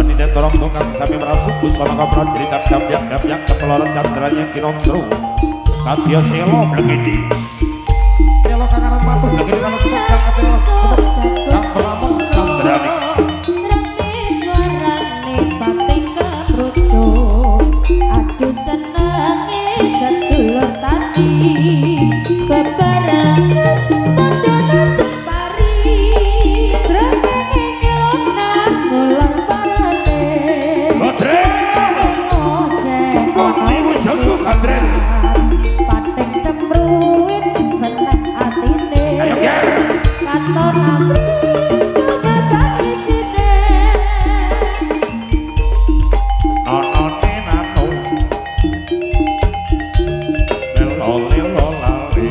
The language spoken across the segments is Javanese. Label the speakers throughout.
Speaker 1: Adine torong tukang sami merasuk busana kapra cerita dap-dap kepelorot candranya kinondro kadya selo blegedi selo kanganan matur blegedi kana sumuk kang katira sumuk kang belamung candrani
Speaker 2: aduh senenge sedulur tani bebarengan padana pari srengenge ngelonan ngulang parane
Speaker 1: Badre
Speaker 2: ngoceh
Speaker 1: kondi wujudu Badre
Speaker 2: pating cemruit seneng atine
Speaker 1: ayo ger
Speaker 2: katon asri masa isine
Speaker 1: nonone nano lelo lali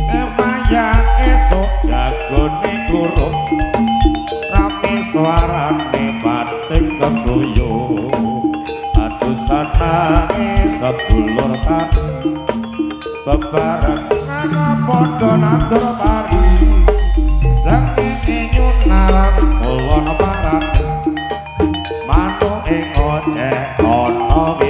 Speaker 1: Emaya esok jagone guru rame suarane pating keguyu aduh sanane sedulur tani bebarengan padha nandur pari srengenge nyunaran kulon parane manuk ing oceh ana